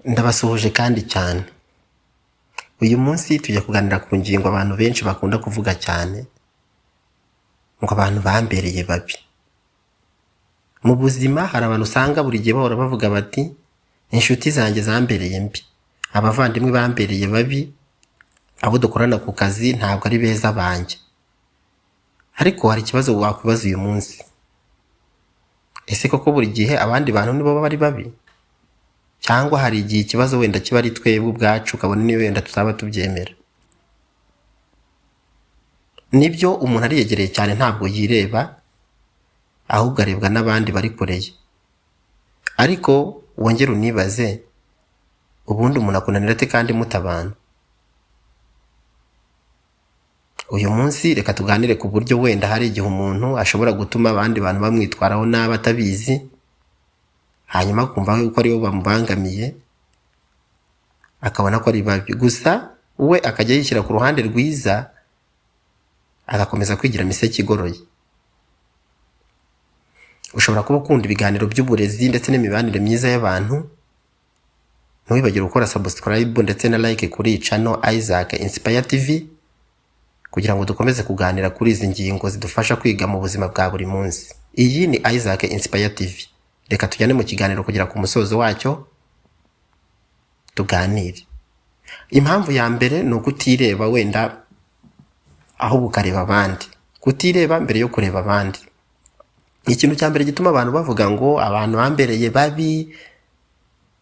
Ndabasuhuje kandi cyane. Uyu munsi tujya kuganira ku ngingo abantu benshi bakunda kuvuga cyane, ngo abantu bambereye babi. Mu buzima hari abantu usanga buri gihe bahora bavuga bati inshuti zanjye zambereye mbi, abavandimwe bambereye babi, abo dukorana ku kazi ntabwo ari beza banjye. Ariko hari ikibazo wakwibaza uyu munsi, ese koko buri gihe abandi bantu nibo baba ari babi? Cyangwa hari igihe ikibazo wenda kiba ari twebwe ubwacu ukabona niyo wenda tutaba tubyemera? Nibyo, umuntu ariyegereye cyane ntabwo yireba, ahubwo arebwa n'abandi bari kure ye. Ariko wongere unibaze, ubundi umuntu akunanira ate kandi mutabana? Uyu munsi reka tuganire ku buryo wenda hari igihe umuntu ashobora gutuma abandi bantu bamwitwaraho nabi atabizi, hanyuma akumva yuko aribo bamubangamiye, akabona ko ari babi. Gusa we akajya yishyira ku ruhande rwiza, agakomeza kwigira miseke igoroye. Ushobora kuba ukunda ibiganiro by'uburezi ndetse n'imibanire myiza y'abantu, ntiwibagire gukora subscribe ndetse na like kuri iyi channel Isaac Inspire TV, kugira ngo dukomeze kuganira kuri izi ngingo zidufasha kwiga mu buzima bwa buri munsi. Iyi ni Isaac Inspire TV. Reka tujyane mu kiganiro kugera ku musozo wacyo, tuganire. Impamvu ya mbere ni ukutireba wenda ahubwo ukareba abandi. Kutireba mbere yo kureba abandi. Ikintu cya mbere gituma abantu bavuga ngo abantu bambereye babi,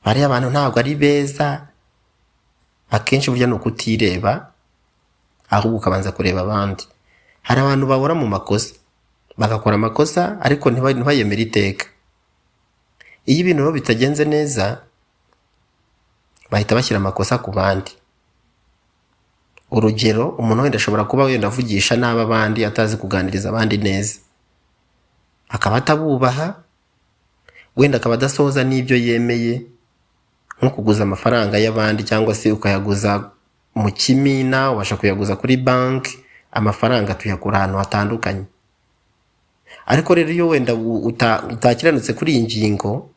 bariya abantu ntabwo ari beza, akenshi burya ni ukutireba ahubwo ukabanza kureba abandi. Hari abantu bahora mu makosa, bagakora amakosa ariko ntibayemere iteka. Iyo ibintu bitagenze neza, bahita bashyira amakosa ku bandi. Urugero, umuntu wenda ashobora kuba wenda avugisha nabi abandi, atazi kuganiriza abandi neza, akaba atabubaha, wenda akaba adasohoza n'ibyo yemeye, nko kuguza amafaranga y'abandi cyangwa se ukayaguza mu kimina, ubasha kuyaguza kuri banki, amafaranga tuyakura ahantu hatandukanye. Ariko rero iyo wenda utakiranutse kuri iyi ngingo,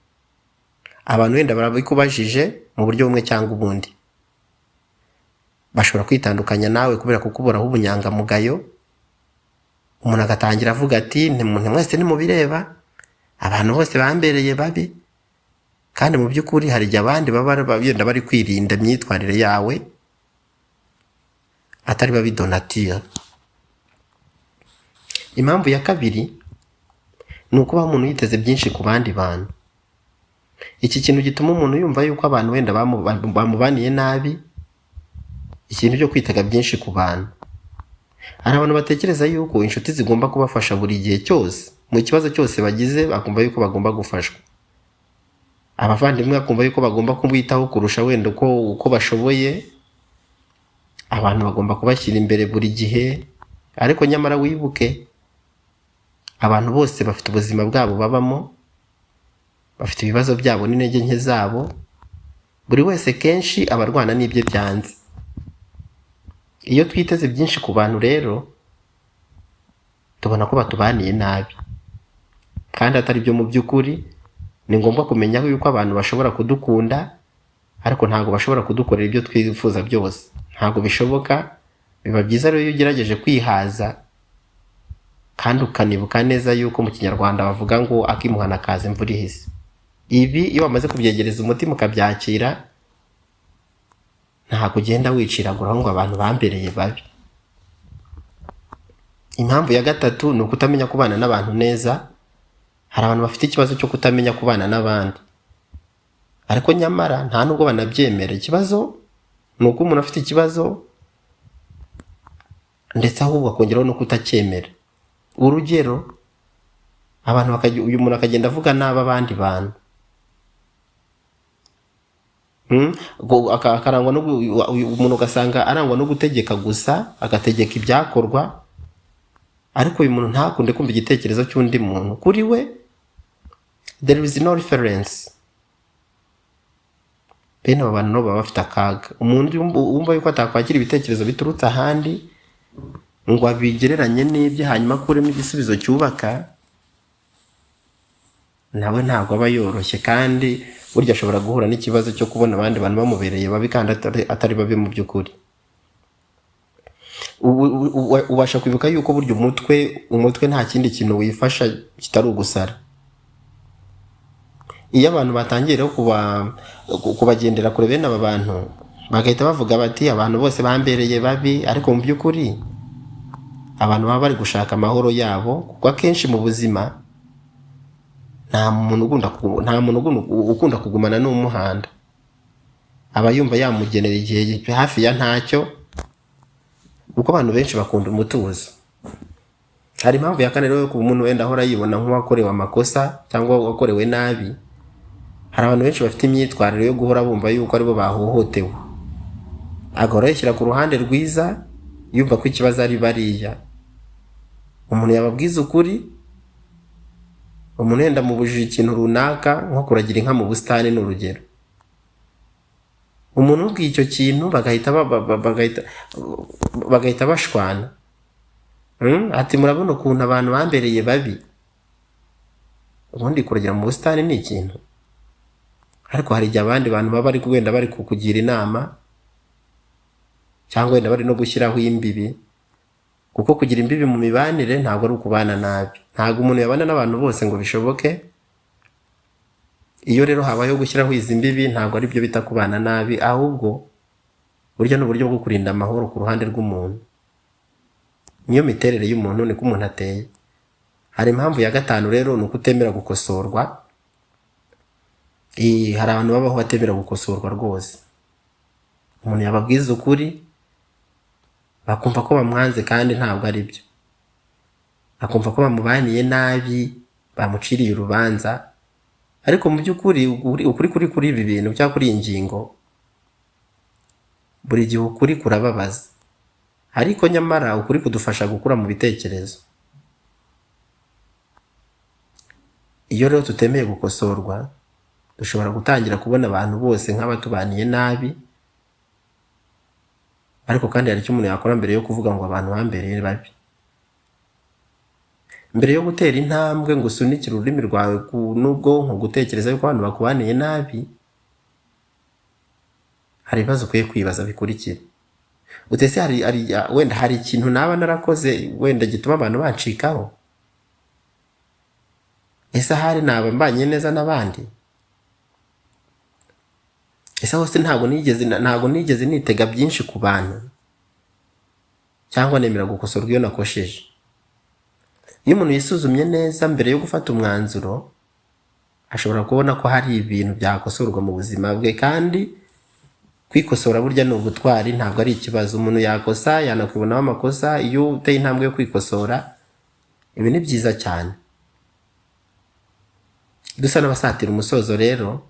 abantu wenda barabikubajije mu buryo bumwe cyangwa ubundi, bashobora kwitandukanya nawe kubera kukuburaho ubunyangamugayo. Umuntu agatangira avuga ati ntimuntu mwese nimubireba, abantu bose bambereye babi, kandi mu by'ukuri hari igihe abandi baba yenda bari kwirinda imyitwarire yawe, atari babi donatira. Impamvu ya kabiri ni ukuba umuntu yiteze byinshi ku bandi bantu. Iki kintu gituma umuntu yumva yuko abantu wenda bamubaniye nabi, ikintu cyo kwitega byinshi ku bantu. Hari abantu batekereza yuko inshuti zigomba kubafasha buri gihe cyose, mu kibazo cyose bagize bakumva yuko bagomba gufashwa. Abavandimwe bakumva yuko bagomba kubitaho kurusha wenda uko bashoboye. Abantu bagomba kubashyira imbere buri gihe, ariko nyamara wibuke, abantu bose bafite ubuzima bwabo babamo, bafite ibibazo byabo n'intege nke zabo, buri wese kenshi abarwana n'ibye byanze. Iyo twiteze byinshi ku bantu rero, tubona ko batubaniye nabi, kandi atari byo mu by'ukuri. Ni ngombwa kumenya yuko abantu bashobora kudukunda, ariko ntabwo bashobora kudukorera ibyo twifuza byose, ntabwo bishoboka. Biba byiza rero iyo ugerageje kwihaza, kandi ukanibuka neza yuko mu Kinyarwanda bavuga ngo akimuhana kaza imvura ihise. Ibi iyo wamaze kubyegereza umutima ukabyakira, ntabwo ugenda wiciraguraho ngo abantu bambereye babi. Impamvu ya gatatu ni ukutamenya kubana n'abantu neza. Hari abantu bafite ikibazo cyo kutamenya kubana n'abandi, ariko nyamara nta nubwo banabyemera. Ikibazo ni uko umuntu afite ikibazo ndetse ahubwo akongeraho no kutacyemera. Urugero, uyu muntu akagenda avuga nabi abandi bantu, akarangwa umuntu ugasanga arangwa no gutegeka gusa, agategeka ibyakorwa, ariko uyu muntu ntakunde kumva igitekerezo cy'undi muntu. Kuri we there is no reference. Bene aba bantu baba bafite akaga. Umuntu wumva yuko atakwakira ibitekerezo biturutse ahandi ngo abigereranye n'ibye hanyuma akuremo igisubizo cyubaka, nawe ntabwo aba yoroshye, kandi burya ashobora guhura n'ikibazo cyo kubona abandi bantu bamubereye babi kandi atari babi mu by'ukuri. Ubasha kwibuka yuko burya umutwe nta kindi kintu wifasha kitari ugusara. Iyo abantu batangiye rero kubagendera kure bene aba bantu, bagahita bavuga bati abantu bose bambereye babi, ariko mu by'ukuri abantu baba bari gushaka amahoro yabo, kuko akenshi mu buzima nta muntu ukunda kugumana n'umuhanda. Aba yumva yamugenera igihe hafi ya ntacyo, kuko abantu benshi bakunda umutuzo. Hari impamvu ya kane rero ko umuntu wenda ahora yibona nk'uwakorewe amakosa cyangwa wakorewe nabi. Hari abantu benshi bafite imyitwarire yo guhora bumva yuko aribo bahohotewe, agahora yishyira ku ruhande rwiza, yumva ko ikibazo ari bariya. Umuntu yababwiza ukuri, umuntu yenda mubujije ikintu runaka nko kuragira inka mu busitani n'urugero, umuntu ubwiye icyo kintu bagahita bashwana. Ati murabona ukuntu abantu bambereye babi. Ubundi kuragira mu busitani ni ikintu, ariko hari igihe abandi bantu baba bari kukugira inama, cyangwa wenda bari no gushyiraho imbibi, kuko kugira imbibi mu mibanire ntabwo ari ukubana nabi. Ntabwo umuntu yabana n'abantu bose ngo bishoboke. Iyo rero habayeho gushyiraho izi mbibi, ntabwo ari byo bita kubana nabi, ahubwo burya ni uburyo bwo kurinda amahoro ku ruhande rw'umuntu. Niyo miterere y'umuntu, niko umuntu ateye. Hari impamvu ya gatanu rero, ni ukutemera gukosorwa. Hari abantu babaho batemera gukosorwa rwose. Umuntu yababwiza ukuri, bakumva ko bamwanze kandi ntabwo ari byo. Akumva ko bamubaniye nabi, bamuciriye urubanza, ariko mu by'ukuri ukuri kuri ibi bintu cyangwa kuri iyi ngingo, buri gihe ukuri kurababaza, ariko nyamara ukuri kudufasha gukura mu bitekerezo. Iyo rero tutemeye gukosorwa, dushobora gutangira kubona abantu bose nk'abatubaniye nabi, ariko kandi hari icyo umuntu yakora mbere yo kuvuga ngo abantu bambereye babi. Mbere yo gutera intambwe ngo usunikire ururimi rwawe n'ubwonko gutekereza yuko abantu bakubaniye nabi, hari ibibazo ukwiye kwibaza bikurikira. Utese wenda hari ikintu naba narakoze wenda gituma abantu bancikaho? Ese ahari naba mbanye neza n'abandi? Ese hose ntabwo nigeze nitega byinshi ku bantu, cyangwa nemera gukosorwa iyo nakosheje? Iyo umuntu yisuzumye neza mbere yo gufata umwanzuro, ashobora kubona ko hari ibintu byakosorwa mu buzima bwe, kandi kwikosora burya ni ubutwari, ntabwo ari ikibazo. Umuntu yakosa, yanakwibonaho amakosa. Iyo uteye intambwe yo kwikosora, ibi ni byiza cyane. Dusa n'abasatira umusozo rero,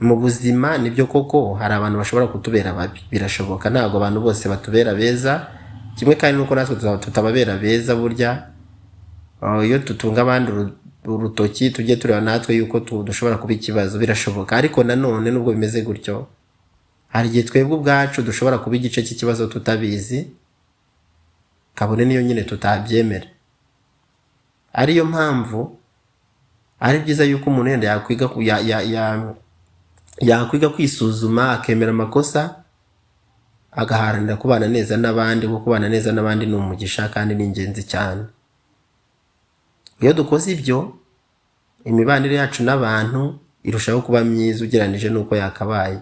mu buzima nibyo koko hari abantu bashobora kutubera babi, birashoboka. Ntabwo abantu bose batubera beza, kimwe kandi nuko natwe tutababera beza. Burya iyo tutunga abandi urutoki, tujye tureba natwe yuko dushobora kuba ikibazo, birashoboka. Ariko nanone nubwo bimeze gutyo, hari igihe twebwe ubwacu dushobora kuba igice cy'ikibazo tutabizi, kabone niyo nyine tutabyemera. Ariyo mpamvu ari byiza yuko umuntu yenda yakwiga kwisuzuma, akemera amakosa, agaharanira kubana neza n'abandi, kuko kubana neza n'abandi ni umugisha kandi ni ingenzi cyane. Iyo dukoze ibyo, imibanire yacu n'abantu irushaho kuba myiza ugereranije n'uko yakabaye.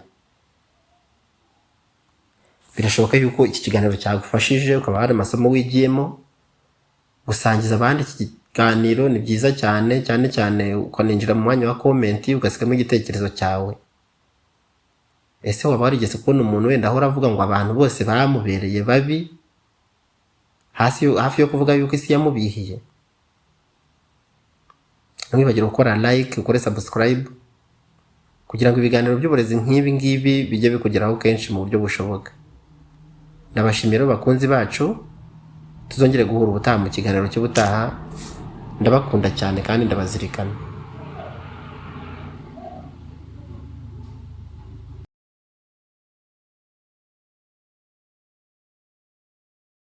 Birashoboka yuko iki kiganiro cyagufashije, ukaba hari amasomo wigiyemo. Gusangiza abandi iki kiganiro ni byiza cyane, cyane cyane ukaninjira mu mwanya wa komenti ugasigamo igitekerezo cyawe. Ese waba warigeze kubona umuntu wenda ahora avuga ngo abantu bose bamubereye babi, hafi yo kuvuga yuko isi yamubihiye? Ntiwibagire gukora like, ukore subscribe, kugira ngo ibiganiro by'uburezi nk'ibi ngibi bijye bikugeraho kenshi mu buryo bushoboka. Ndabashimira abakunzi bacu, tuzongere guhura ubutaha mu kiganiro cy'ubutaha. Ndabakunda cyane kandi ndabazirikana.